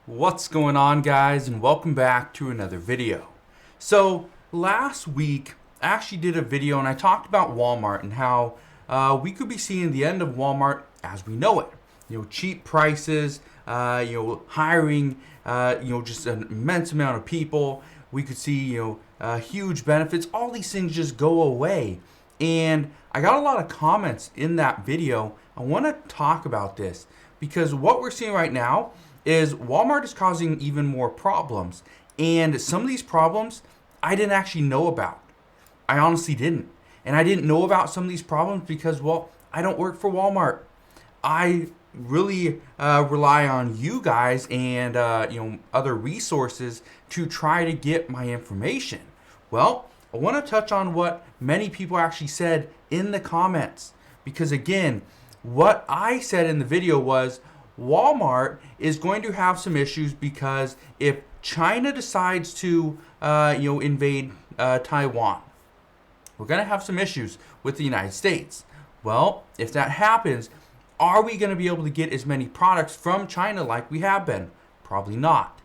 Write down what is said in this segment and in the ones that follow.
What's going on, guys, and welcome back to another video. So last week I actually did a video and I talked about Walmart and how we could be seeing the end of Walmart as we know it. Cheap prices, hiring, just an immense amount of people. We could see, huge benefits. All these things just go away. And I got a lot of comments in that video. I want to talk about this because what we're seeing right now is Walmart is causing even more problems. And some of these problems I didn't actually know about. I honestly didn't. And I didn't know about some of these problems because, well, I don't work for Walmart. I really rely on you guys and other resources to try to get my information. Well, I want to touch on what many people actually said in the comments. Because again, what I said in the video was Walmart is going to have some issues because if China decides to invade Taiwan, we're going to have some issues with the United States. Well, if that happens, are we going to be able to get as many products from China like we have been? Probably not.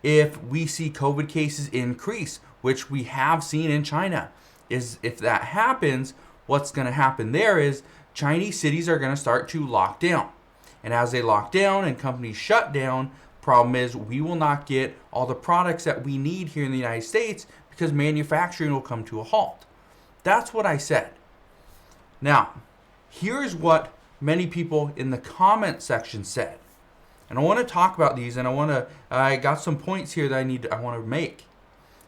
If we see COVID cases increase, which we have seen in China, if that happens, what's going to happen there is Chinese cities are going to start to lock down. And as they lock down and companies shut down, problem is we will not get all the products that we need here in the United States because manufacturing will come to a halt. That's what I said. Now, here's what many people in the comment section said. And I want to talk about these, and I got some points here that I want to make.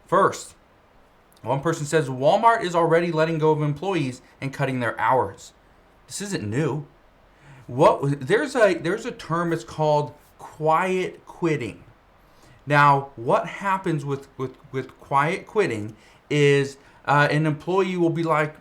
First, one person says Walmart is already letting go of employees and cutting their hours. This isn't new. There's a term, it's called quiet quitting. Now, what happens with quiet quitting is an employee will be like,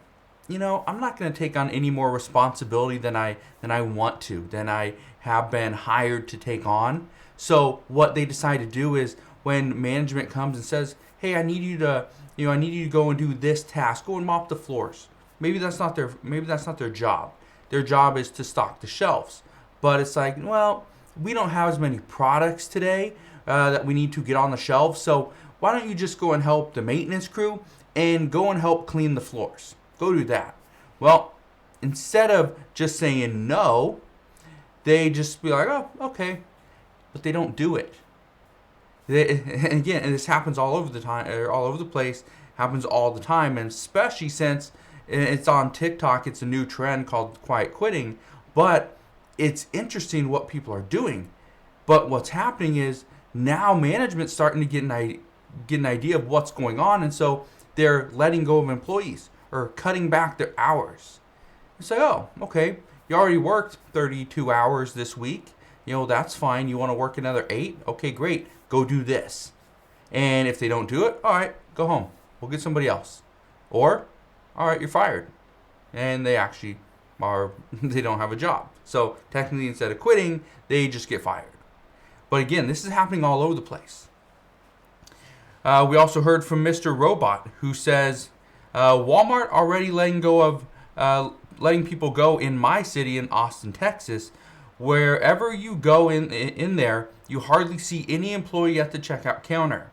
I'm not going to take on any more responsibility than I want to, than I have been hired to take on. So what they decide to do is when management comes and says, hey, I need you to go and do this task, go and mop the floors. Maybe that's not their job. Their job is to stock the shelves. But it's like, well, we don't have as many products today that we need to get on the shelves. So why don't you just go and help the maintenance crew and go and help clean the floors? Go do that. Well, instead of just saying no, they just be like, oh, okay. But they don't do it. And again, and this happens all over the time, or all over the place, happens all the time, and especially since it's on TikTok. It's a new trend called quiet quitting, but it's interesting what people are doing. But what's happening is now management's starting to get an idea of what's going on, and so they're letting go of employees or cutting back their hours. It's like, oh, okay, you already worked 32 hours this week. That's fine. You want to work another 8? Okay, great. Go do this. And if they don't do it, all right, go home. We'll get somebody else. Or all right, you're fired. And they actually they don't have a job. So technically, instead of quitting, they just get fired. But again, this is happening all over the place. We also heard from Mr. Robot, who says, Walmart already letting people go in my city in Austin, Texas. Wherever you go in there, you hardly see any employee at the checkout counter.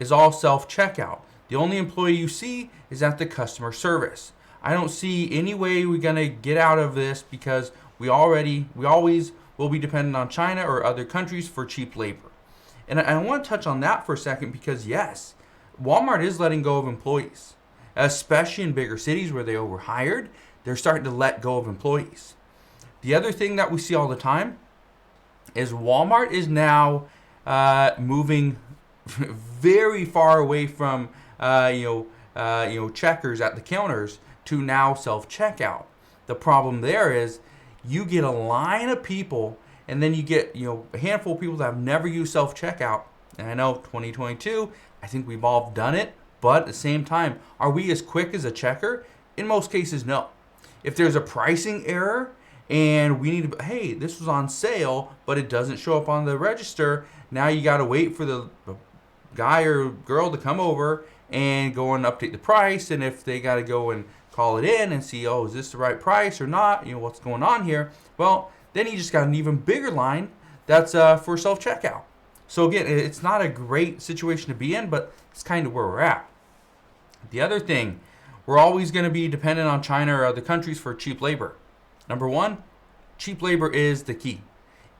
It's all self-checkout. The only employee you see is at the customer service. I don't see any way we're going to get out of this because we always will be dependent on China or other countries for cheap labor. And I want to touch on that for a second because, yes, Walmart is letting go of employees, especially in bigger cities where they overhired. They're starting to let go of employees. The other thing that we see all the time is Walmart is now moving very far away from checkers at the counters to now self-checkout. The problem there is you get a line of people and then you get a handful of people that have never used self-checkout. And I know 2022, I think we've all done it, but at the same time, are we as quick as a checker? In most cases, no. If there's a pricing error and we need to, hey, this was on sale, but it doesn't show up on the register, now you got to wait for the guy or girl to come over and go and update the price. And if they got to go and call it in and see, oh, is this the right price or not? What's going on here? Well, then you just got an even bigger line that's for self-checkout. So again, it's not a great situation to be in, but it's kind of where we're at. The other thing, we're always going to be dependent on China or other countries for cheap labor. Number one, cheap labor is the key.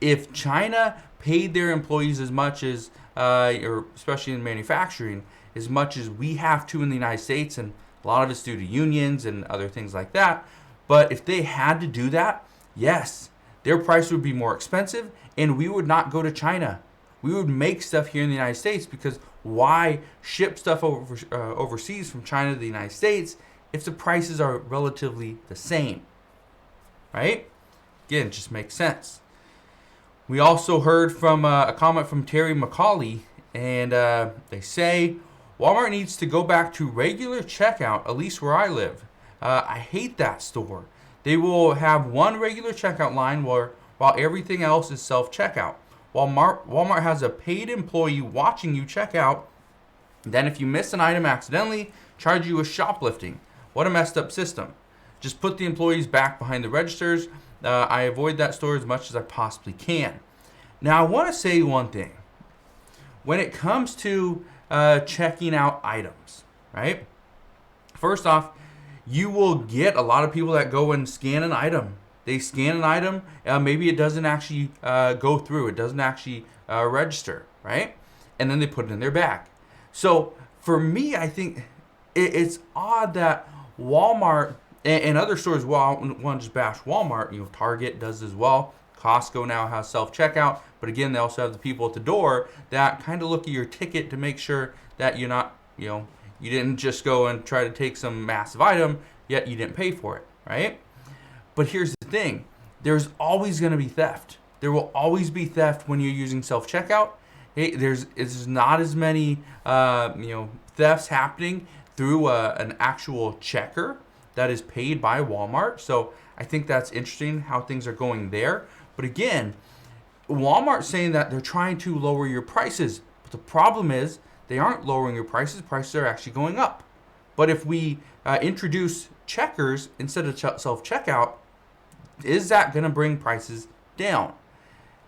If China paid their employees as much as, or especially in manufacturing, as much as we have to in the United States, and a lot of it's due to unions and other things like that, but if they had to do that, yes, their price would be more expensive, and we would not go to China. We would make stuff here in the United States, because why ship stuff overseas from China to the United States if the prices are relatively the same, right? Again, it just makes sense. We also heard from a comment from Terry McCauley, and they say, Walmart needs to go back to regular checkout, at least where I live. I hate that store. They will have one regular checkout line while everything else is self-checkout. Walmart has a paid employee watching you check out. Then if you miss an item accidentally, charge you with shoplifting. What a messed up system. Just put the employees back behind the registers. I avoid that store as much as I possibly can. Now, I want to say one thing. When it comes to checking out items, right? First off, you will get a lot of people that go and scan an item. They scan an item, maybe it doesn't actually go through. It doesn't actually register, right? And then they put it in their bag. So for me, I think it's odd that Walmart and other stores, well, I don't want to just bash Walmart, Target does as well. Costco now has self-checkout, but again, they also have the people at the door that kind of look at your ticket to make sure that you're not, you didn't just go and try to take some massive item, yet you didn't pay for it, right? But here's the thing, there's always going to be theft. There will always be theft when you're using self-checkout. Hey, there's not as many, thefts happening through an actual checker that is paid by Walmart. So I think that's interesting how things are going there. But again, Walmart's saying that they're trying to lower your prices. But the problem is they aren't lowering your prices. Prices are actually going up. But if we introduce checkers instead of self-checkout, is that going to bring prices down?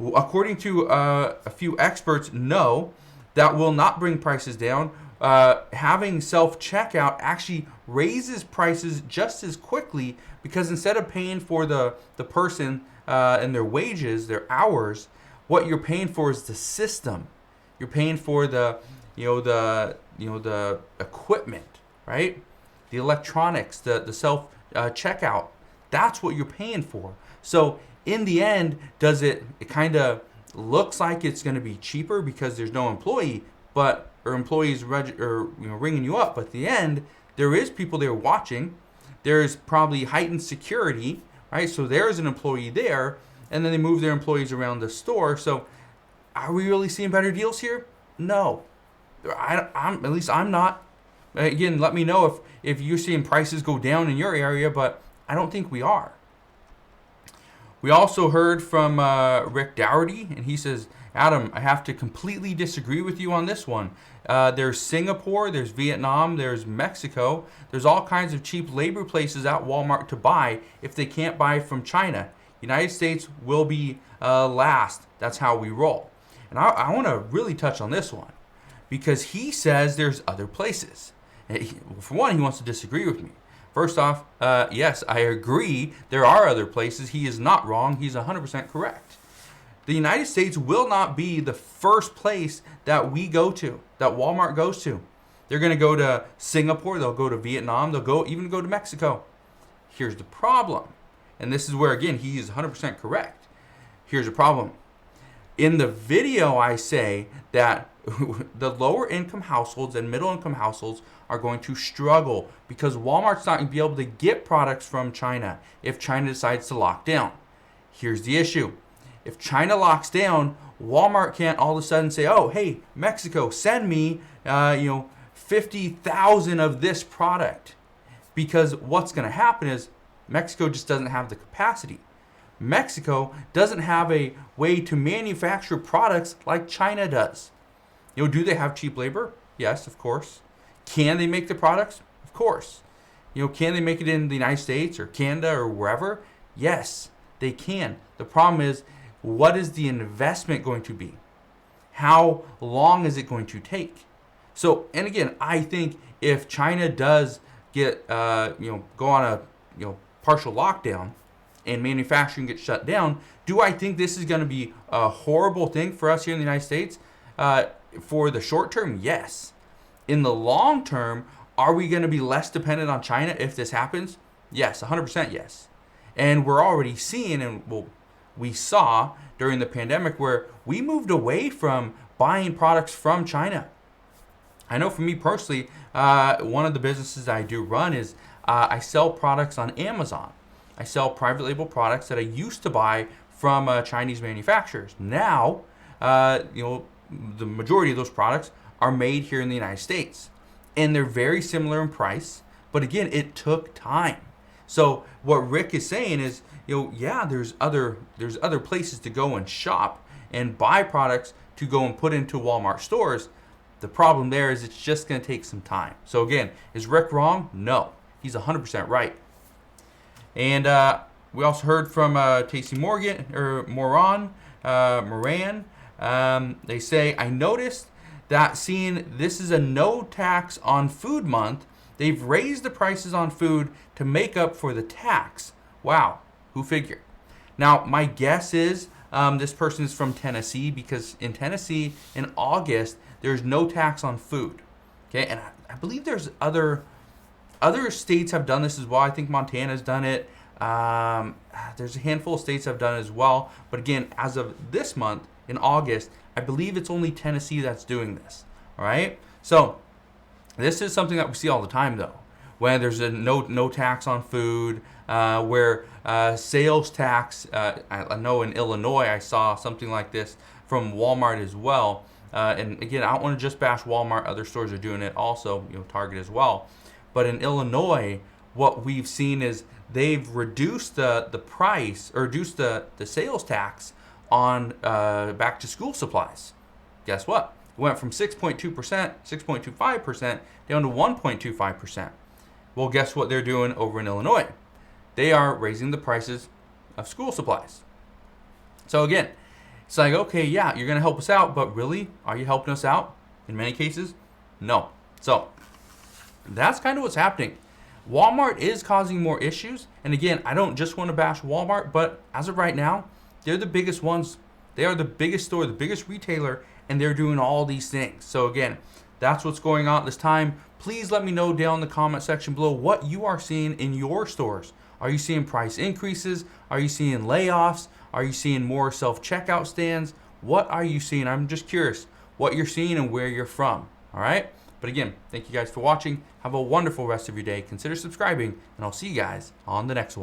According to a few experts, no, that will not bring prices down. Having self-checkout actually raises prices just as quickly, because instead of paying for the person and their wages, their hours, what you're paying for is the system. You're paying for the equipment, right? The electronics, the self checkout. That's what you're paying for. So in the end, it kind of looks like it's going to be cheaper because there's no employee, or employees ringing you up. But at the end, there is people there watching. There's probably heightened security, right? So there's an employee there, and then they move their employees around the store. So are we really seeing better deals here? No, at least I'm not. Again, let me know if you're seeing prices go down in your area, but I don't think we are. We also heard from Rick Dougherty, and he says, Adam, I have to completely disagree with you on this one. There's Singapore, there's Vietnam, there's Mexico. There's all kinds of cheap labor places at Walmart to buy if they can't buy from China. United States will be last. That's how we roll. And I want to really touch on this one, because he says there's other places. For one, he wants to disagree with me. First off, yes, I agree. There are other places. He is not wrong. He's 100% correct. The United States will not be the first place that we go to, that Walmart goes to. They're going to go to Singapore. They'll go to Vietnam. They'll even go to Mexico. Here's the problem. And this is where, again, he is 100% correct. Here's the problem. In the video, I say that the lower income households and middle income households are going to struggle because Walmart's not going to be able to get products from China if China decides to lock down. Here's the issue. If China locks down, Walmart can't all of a sudden say, oh, hey, Mexico, send me 50,000 of this product. Because what's going to happen is Mexico just doesn't have the capacity. Mexico doesn't have a way to manufacture products like China does. Do they have cheap labor? Yes, of course. Can they make the products? Of course. Can they make it in the United States or Canada or wherever? Yes, they can. The problem is, what is the investment going to be? How long is it going to take? So, and again, I think if China does get, go on a, partial lockdown and manufacturing gets shut down, do I think this is going to be a horrible thing for us here in the United States? For the short term, yes. In the long term, are we going to be less dependent on China if this happens? Yes, 100% yes. And we're already seeing, and we saw during the pandemic where we moved away from buying products from China. I know for me personally, one of the businesses I do run is I sell products on Amazon. I sell private label products that I used to buy from Chinese manufacturers. Now, the majority of those products are made here in the United States. And they're very similar in price. But again, it took time. So what Rick is saying is, there's other places to go and shop and buy products to go and put into Walmart stores. The problem there is it's just going to take some time. So again, is Rick wrong? No, he's 100% right. And we also heard from Tacey Moran. They say, I noticed that seeing this is a no tax on food month, they've raised the prices on food to make up for the tax. Wow, who figured? Now, my guess is this person is from Tennessee, because in Tennessee, in August, there's no tax on food. Okay, and I believe there's other states have done this as well. I think Montana's done it. There's a handful of states have done it as well. But again, as of this month, in August, I believe it's only Tennessee that's doing this. All right, so this is something that we see all the time, though, when there's a no tax on food, where sales tax. I know in Illinois I saw something like this from Walmart as well. And again, I don't want to just bash Walmart. Other stores are doing it also, Target as well. But in Illinois, what we've seen is they've reduced the price, or reduced the sales tax on back to school supplies. Guess what? It went from 6.2%, 6.25% down to 1.25%. Well, guess what they're doing over in Illinois? They are raising the prices of school supplies. So again, it's like, okay, yeah, you're going to help us out, but really, are you helping us out? In many cases, no. So that's kind of what's happening. Walmart is causing more issues. And again, I don't just want to bash Walmart, but as of right now, they're the biggest ones. They are the biggest store, the biggest retailer, and they're doing all these things. So again, that's what's going on at this time. Please let me know down in the comment section below what you are seeing in your stores. Are you seeing price increases? Are you seeing layoffs? Are you seeing more self-checkout stands? What are you seeing? I'm just curious what you're seeing and where you're from. All right? But again, thank you guys for watching. Have a wonderful rest of your day. Consider subscribing, and I'll see you guys on the next one.